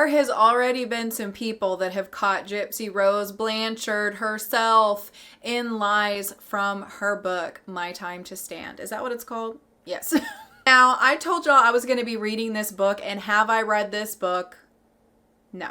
there has already been some people that have caught Gypsy Rose Blanchard herself in lies from her book, My Time to Stand. Is that what it's called? Yes. Now, I told y'all I was going to be reading this book, and have I read this book? No.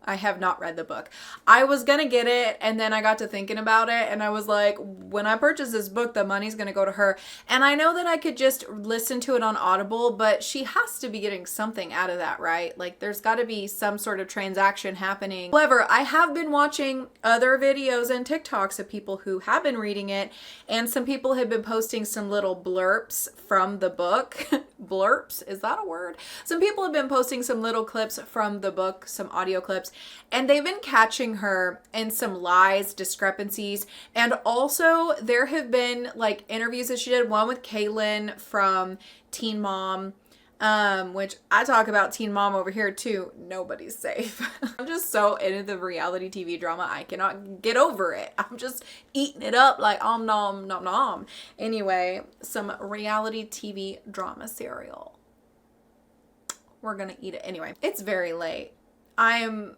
I have not read the book. I was going to get it, and then I got to thinking about it, and I was like, when I purchase this book, the money's going to go to her. And I know that I could just listen to it on Audible, but she has to be getting something out of that, right? Like, there's got to be some sort of transaction happening. However, I have been watching other videos and TikToks of people who have been reading it, and some people have been posting some little blurps from the book. Blurps? Is that a word? Some people have been posting some little clips from the book, some audio clips, and they've been catching her in some lies, discrepancies, and also there have been like interviews that she did, one with Kyeluh from Teen Mom, which I talk about Teen Mom over here too. Nobody's safe. I'm just so into the reality TV drama. I cannot get over it. I'm just eating it up like om nom nom nom. Anyway, some reality TV drama cereal. We're gonna eat it. Anyway, it's very late. I am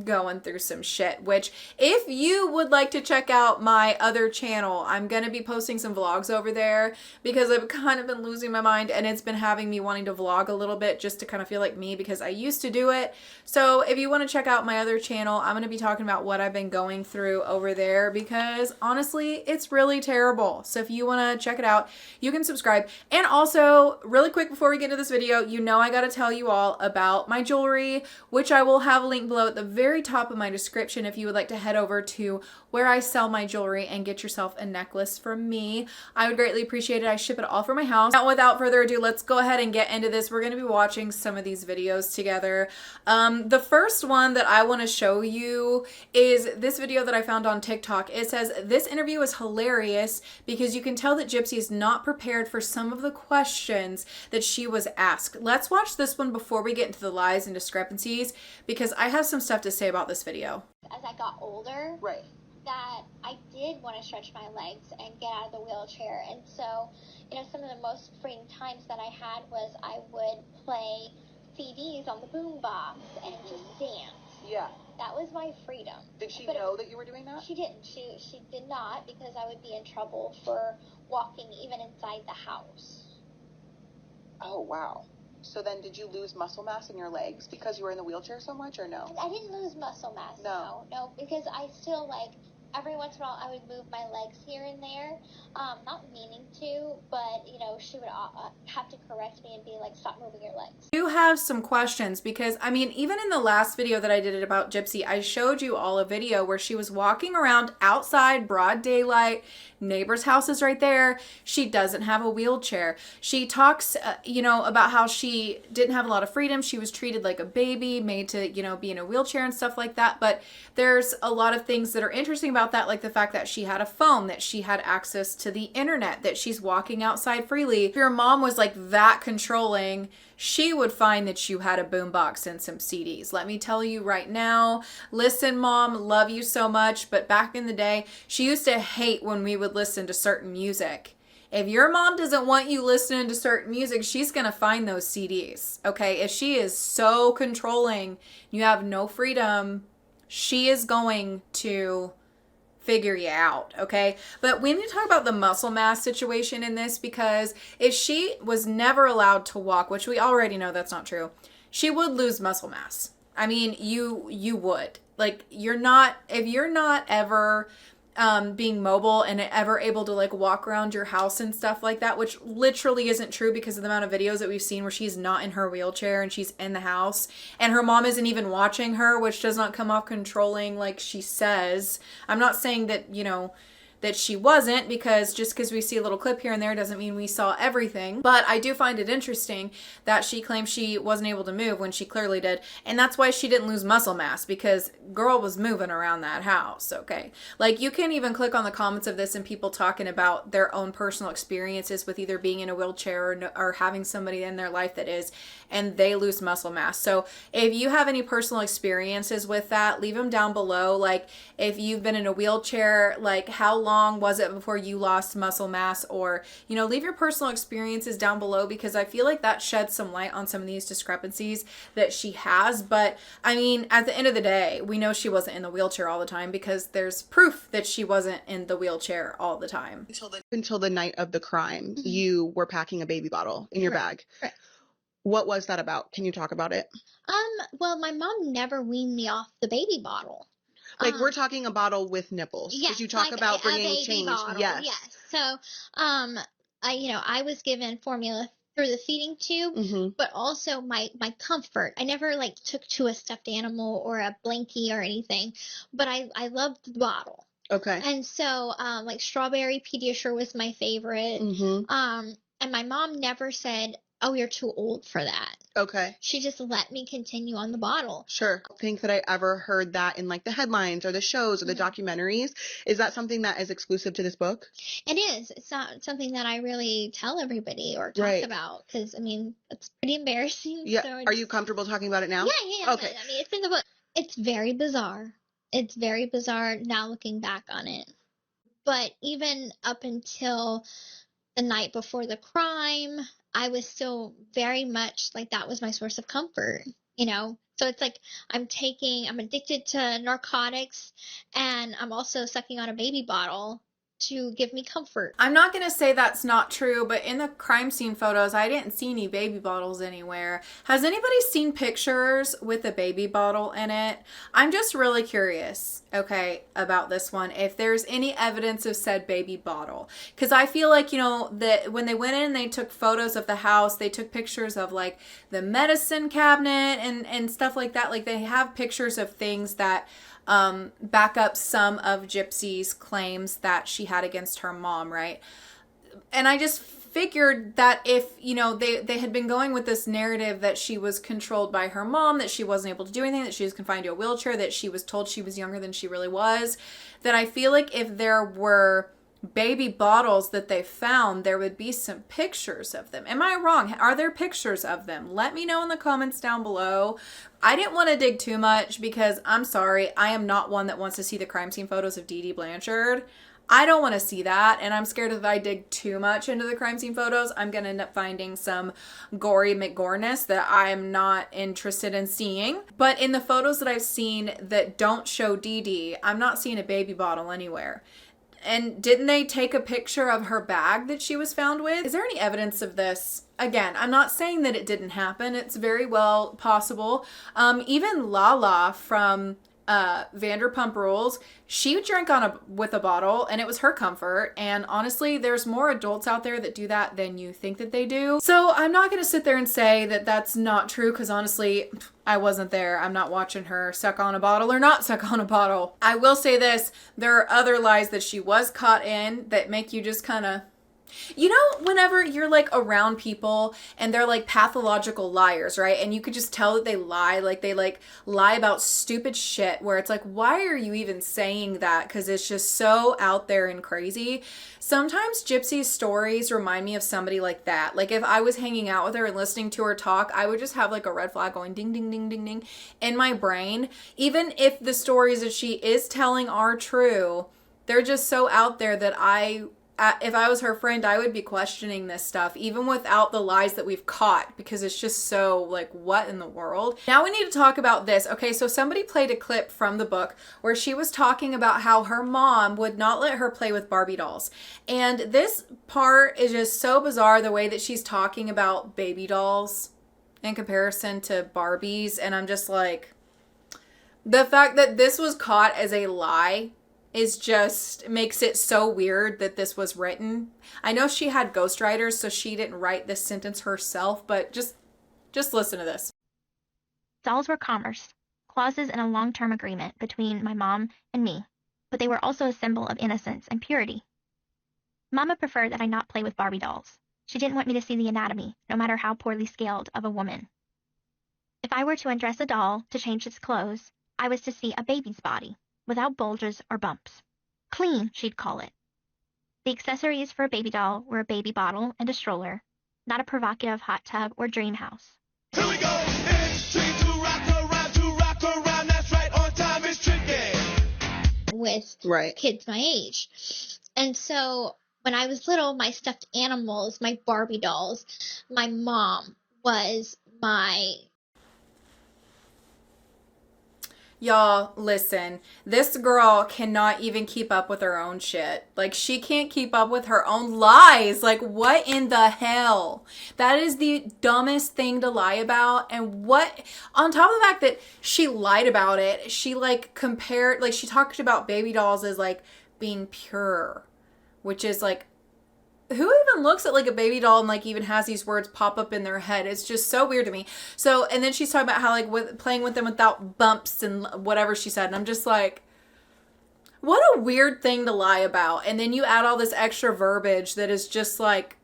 going through some shit, which if you would like to check out my other channel, I'm going to be posting some vlogs over there because I've kind of been losing my mind, and it's been having me wanting to vlog a little bit just to kind of feel like me, because I used to do it. So if you want to check out my other channel, I'm going to be talking about what I've been going through over there, because honestly, it's really terrible. So if you want to check it out, you can subscribe. And also, really quick before we get into this video, you know I got to tell you all about my jewelry, which I will have a link below at the very top of my description if you would like to head over to where I sell my jewelry and get yourself a necklace from me. I would greatly appreciate it. I ship it all from my house. Now, without further ado, let's go ahead and get into this. We're going to be watching some of these videos together. The first one that I want to show you is this video that I found on TikTok. It says, "This interview is hilarious because you can tell that Gypsy is not prepared for some of the questions that she was asked." Let's watch this one before we get into the lies and discrepancies, because I have some stuff to say about this video. As I got older, Right. that I did want to stretch my legs and get out of the wheelchair. And so, some of the most freeing times that I had was I would play CDs on the boombox and just dance. Yeah. That was my freedom. Did she But know that you were doing that? She didn't. She did not, because I would be in trouble for walking even inside the house. Oh, wow. So then did you lose muscle mass in your legs because you were in the wheelchair so much, or no? I didn't lose muscle mass. No. No, because I still, every once in a while I would move my legs here and there, not meaning to, but, she would have to correct me and be like, "Stop moving your legs." I do have some questions, because I mean, even in the last video that I did about Gypsy, I showed you all a video where she was walking around outside, broad daylight, neighbor's house is right there. She doesn't have a wheelchair. She talks, about how she didn't have a lot of freedom. She was treated like a baby, made to, be in a wheelchair and stuff like that. But there's a lot of things that are interesting about that, like the fact that she had a phone, that she had access to the internet, that she's walking outside freely. If your mom was like that controlling, she would find that you had a boombox and some CDs. Let me tell you right now, listen, Mom, love you so much, but back in the day, she used to hate when we would listen to certain music. If your mom doesn't want you listening to certain music, she's going to find those CDs, okay? If she is so controlling, you have no freedom, she is going to figure you out, okay? But we need to talk about the muscle mass situation in this, because if she was never allowed to walk, which we already know that's not true, she would lose muscle mass. I mean, you would. Like, if you're not ever being mobile and ever able to like walk around your house and stuff like that, which literally isn't true because of the amount of videos that we've seen where she's not in her wheelchair and she's in the house and her mom isn't even watching her, which does not come off controlling like she says. I'm not saying that, that she wasn't, because just because we see a little clip here and there doesn't mean we saw everything. But I do find it interesting that she claims she wasn't able to move when she clearly did. And that's why she didn't lose muscle mass, because girl was moving around that house, okay? Like, you can even click on the comments of this and people talking about their own personal experiences with either being in a wheelchair or having somebody in their life that is. and they lose muscle mass. So if you have any personal experiences with that, leave them down below. Like if you've been in a wheelchair, like how long was it before you lost muscle mass, or, you know, leave your personal experiences down below, because I feel like that sheds some light on some of these discrepancies that she has. But I mean, at the end of the day, we know she wasn't in the wheelchair all the time, because there's proof that she wasn't in the wheelchair all the time. Until the night of the crime, you were packing a baby bottle in your bag. Correct. What was that about? Can you talk about it? Well, my mom never weaned me off the baby bottle. Like, we're talking a bottle with nipples. Yes, Because you talk like about a bringing baby change. bottle. Yes. Yes. So, I was given formula through the feeding tube, but also my comfort. I never like took to a stuffed animal or a blankie or anything, but I loved the bottle. Okay. And so, like strawberry Pediasure was my favorite. And my mom never said, "Oh, you're too old for that." Okay. She just let me continue on the bottle. Sure. I don't think that I ever heard that in like the headlines or the shows or the documentaries. Is that something that is exclusive to this book? It is. It's not something that I really tell everybody or talk about, because, I mean, it's pretty embarrassing. Yeah. So Are you comfortable talking about it now? Yeah. Okay. I mean, it's in the book. It's very bizarre. It's very bizarre now looking back on it. But even up until the night before the crime, I was still very much like that was my source of comfort, you know? So it's like I'm addicted to narcotics, and I'm also sucking on a baby bottle to give me comfort. I'm not going to say that's not true, but in the crime scene photos, I didn't see any baby bottles anywhere. Has anybody seen pictures with a baby bottle in it? I'm just really curious, okay, about this one, if there's any evidence of said baby bottle. Because I feel like, you know, that when they went in and they took photos of the house, they took pictures of like the medicine cabinet and stuff like that. Like they have pictures of things that back up some of Gypsy's claims that she had against her mom, right? And I just figured that if, you know, they had been going with this narrative that she was controlled by her mom, that she wasn't able to do anything, that she was confined to a wheelchair, that she was told she was younger than she really was, that I feel like if there were baby bottles that they found, there would be some pictures of them. Am I wrong? Are there pictures of them? Let me know in the comments down below. I didn't want to dig too much because I'm sorry, I am not one that wants to see the crime scene photos of Dee Dee Blanchard. I don't want to see that, and I'm scared if I dig too much into the crime scene photos, I'm going to end up finding some gory McGorness that I'm not interested in seeing. But in the photos that I've seen that don't show Dee Dee, I'm not seeing a baby bottle anywhere. And didn't they take a picture of her bag that she was found with? Is there any evidence of this? Again, I'm not saying that it didn't happen. It's very well possible. Even Lala from Vanderpump Rules, she drank with a bottle, and it was her comfort. And honestly, there's more adults out there that do that than you think that they do. So I'm not going to sit there and say that that's not true, because honestly, I wasn't there. I'm not watching her suck on a bottle or not suck on a bottle. I will say this, there are other lies that she was caught in that make you just kind of, you know, whenever you're like around people and they're like pathological liars, right? And you could just tell that they lie, like they like lie about stupid shit where it's like, why are you even saying that? Because it's just so out there and crazy. Sometimes Gypsy's stories remind me of somebody like that. Like if I was hanging out with her and listening to her talk, I would just have like a red flag going ding, ding, ding, ding, ding in my brain. Even if the stories that she is telling are true, they're just so out there that if I was her friend, I would be questioning this stuff, even without the lies that we've caught, because it's just so like, what in the world? Now we need to talk about this. Okay, so somebody played a clip from the book where she was talking about how her mom would not let her play with Barbie dolls. And this part is just so bizarre, the way that she's talking about baby dolls in comparison to Barbies. And I'm just like, the fact that this was caught as a lie is just makes it so weird that this was written. I know she had ghostwriters, so she didn't write this sentence herself, but just listen to this. Dolls were commerce, clauses in a long-term agreement between my mom and me, but they were also a symbol of innocence and purity. Mama preferred that I not play with Barbie dolls. She didn't want me to see the anatomy, no matter how poorly scaled, of a woman. If I were to undress a doll to change its clothes, I was to see a baby's body, without bulges or bumps. Clean, she'd call it. The accessories for a baby doll were a baby bottle and a stroller, not a provocative hot tub or dream house. Here we go. It's tricky to rock around. That's right, on time is tricky. With Right. kids my age. And so when I was little, my stuffed animals, my Barbie dolls, my mom was my... Y'all, listen, this girl cannot even keep up with her own shit. Like, she can't keep up with her own lies. Like, what in the hell? That is the dumbest thing to lie about. And what, on top of the fact that she lied about it, she, like, compared, like, she talked about baby dolls as, like, being pure, which is, like, who even looks at like a baby doll and like even has these words pop up in their head? It's just so weird to me. So, and then she's talking about how like with playing with them without bumps and whatever she said. And I'm just like, what a weird thing to lie about. And then you add all this extra verbiage that is just like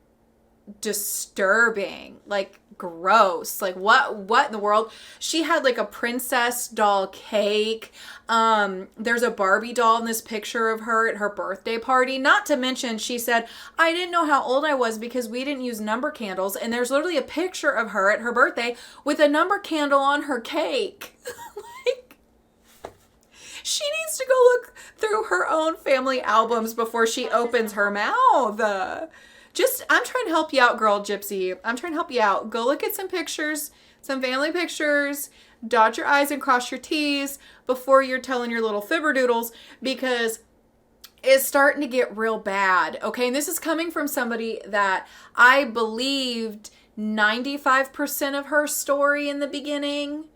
disturbing, like gross. Like what in the world? She had like a princess doll cake. There's a Barbie doll in this picture of her at her birthday party. Not to mention, she said, I didn't know how old I was because we didn't use number candles. And there's literally a picture of her at her birthday with a number candle on her cake. Like, she needs to go look through her own family albums before she opens her mouth. I'm trying to help you out, girl, Gypsy. I'm trying to help you out. Go look at some pictures, some family pictures, dot your I's and cross your T's before you're telling your little fibberdoodles, because it's starting to get real bad, okay? And this is coming from somebody that I believed 95% of her story in the beginning,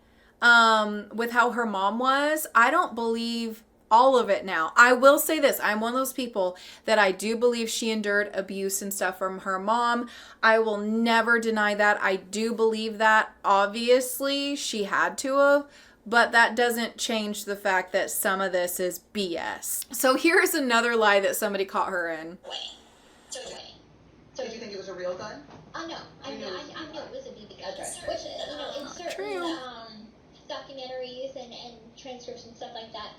with how her mom was. I don't believe all of it now. I will say this. I'm one of those people that I do believe she endured abuse and stuff from her mom. I will never deny that. I do believe that. Obviously, she had to have, but that doesn't change the fact that some of this is BS. So here's another lie that somebody caught her in. So Did you think it was a real gun? no, I knew it was a BB gun. Which, in certain documentaries and transcripts and stuff like that,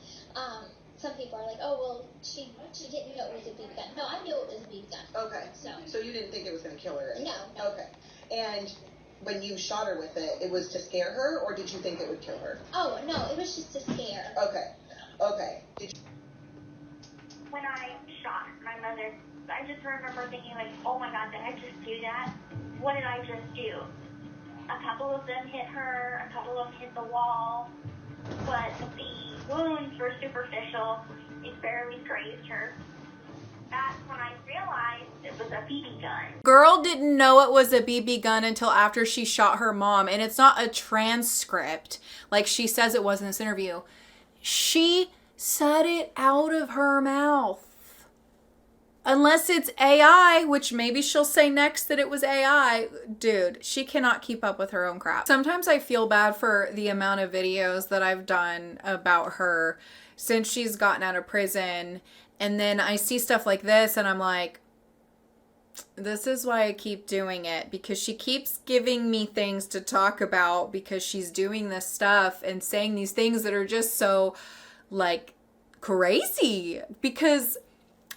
some people are like, oh, well, she didn't know it was a BB gun. No, I knew it was a BB gun. Okay. So you didn't think it was going to kill her? No. Okay. And when you shot her with it, it was to scare her, or did you think it would kill her? Oh, no, it was just to scare. Okay. When I shot my mother, I just remember thinking, like, oh my God, did I just do that? What did I just do? A couple of them hit her, a couple of them hit the wall, but the wounds were superficial. It barely grazed her. That's when I realized it was a BB gun. Girl didn't know it was a BB gun until after she shot her mom. And it's not a transcript like she says it was in this interview. She said it out of her mouth. Unless it's AI, which maybe she'll say next that it was AI. Dude, she cannot keep up with her own crap. Sometimes I feel bad for the amount of videos that I've done about her since she's gotten out of prison. And then I see stuff like this and I'm like, this is why I keep doing it, because she keeps giving me things to talk about because she's doing this stuff and saying these things that are just so like crazy. Because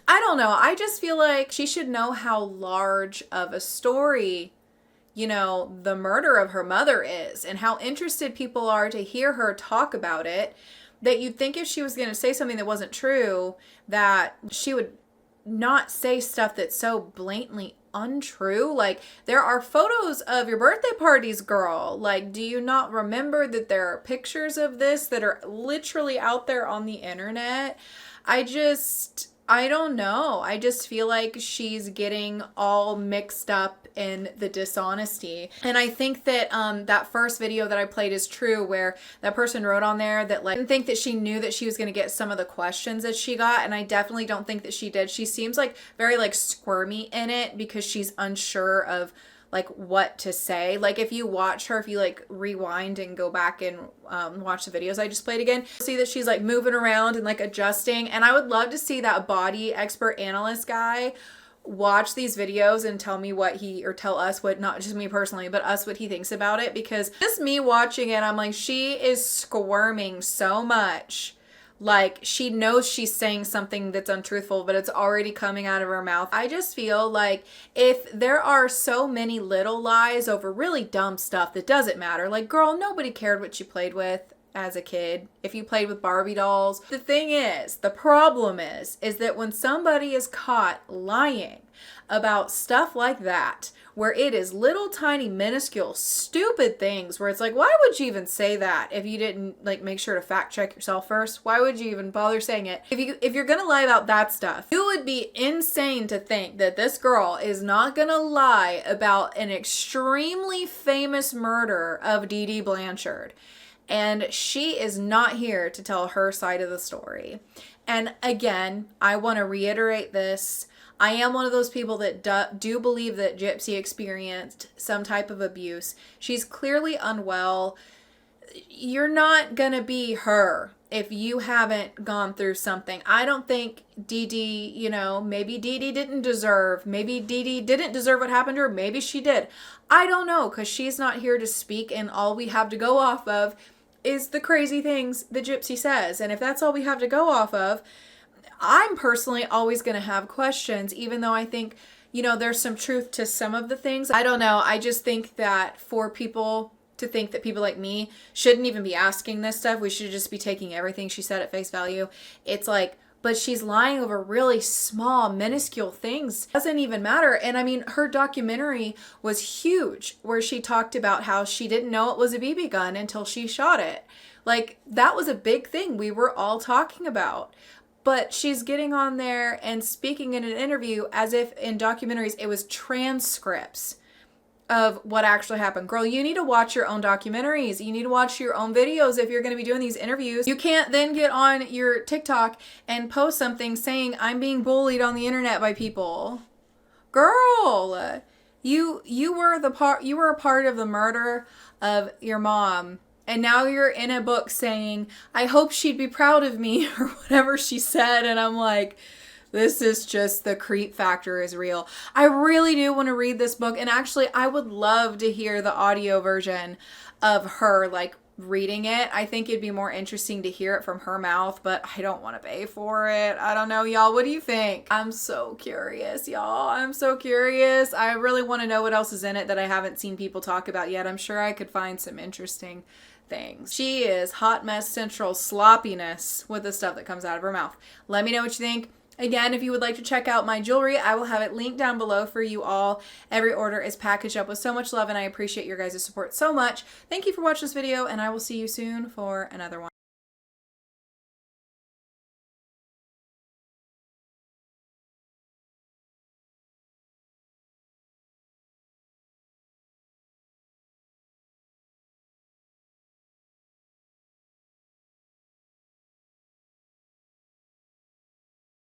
I don't know, I just feel like she should know how large of a story, the murder of her mother is, and how interested people are to hear her talk about it, that you'd think if she was going to say something that wasn't true, that she would not say stuff that's so blatantly untrue. Like, there are photos of your birthday parties, girl. Like, do you not remember that there are pictures of this that are literally out there on the internet? I don't know. I just feel like she's getting all mixed up in the dishonesty. And I think that that first video that I played is true, where that person wrote on there that like, I didn't think that she knew that she was going to get some of the questions that she got. And I definitely don't think that she did. She seems like very like squirmy in it because she's unsure of like what to say. Like, if you watch her, if you like rewind and go back and watch the videos I just played again, you'll see that she's like moving around and like adjusting. And I would love to see that body expert analyst guy watch these videos and tell me what tell us what, not just me personally, but us, what he thinks about it. Because just me watching it, I'm like, she is squirming so much. Like, she knows she's saying something that's untruthful, but it's already coming out of her mouth. I just feel like if there are so many little lies over really dumb stuff that doesn't matter, like, girl, nobody cared what you played with as a kid if you played with Barbie dolls. The thing is, the problem is that when somebody is caught lying about stuff like that, where it is little tiny minuscule stupid things where it's like, why would you even say that if you didn't like make sure to fact check yourself first? Why would you even bother saying it? If you're gonna lie about that stuff, you would be insane to think that this girl is not gonna lie about an extremely famous murder of Dee Dee Blanchard. And she is not here to tell her side of the story. And again, I want to reiterate this. I am one of those people that do believe that Gypsy experienced some type of abuse. She's clearly unwell. You're not going to be her if you haven't gone through something. I don't think Dee Dee, maybe Dee Dee didn't deserve what happened to her. Maybe she did. I don't know, because she's not here to speak, and all we have to go off of is the crazy things that Gypsy says. And if that's all we have to go off of, I'm personally always going to have questions, even though I think, there's some truth to some of the things. I don't know. I just think that for people to think that people like me shouldn't even be asking this stuff, we should just be taking everything she said at face value. It's like, but she's lying over really small, minuscule things. Doesn't even matter. And I mean, her documentary was huge, where she talked about how she didn't know it was a BB gun until she shot it. Like, that was a big thing we were all talking about. But she's getting on there and speaking in an interview as if in documentaries it was transcripts of what actually happened. Girl, you need to watch your own documentaries. You need to watch your own videos if you're going to be doing these interviews. You can't then get on your TikTok and post something saying, I'm being bullied on the internet by people. Girl, you were a part of the murder of your mom. And now you're in a book saying, I hope she'd be proud of me, or whatever she said. And I'm like, this is just, the creep factor is real. I really do want to read this book. And actually, I would love to hear the audio version of her, like, reading it. I think it'd be more interesting to hear it from her mouth, but I don't want to pay for it. I don't know, y'all. What do you think? I'm so curious, y'all. I'm so curious. I really want to know what else is in it that I haven't seen people talk about yet. I'm sure I could find some interesting things. She is hot mess central sloppiness with the stuff that comes out of her mouth. Let me know what you think. Again, if you would like to check out my jewelry, I will have it linked down below for you all. Every order is packaged up with so much love, and I appreciate your guys' support so much. Thank you for watching this video, and I will see you soon for another one.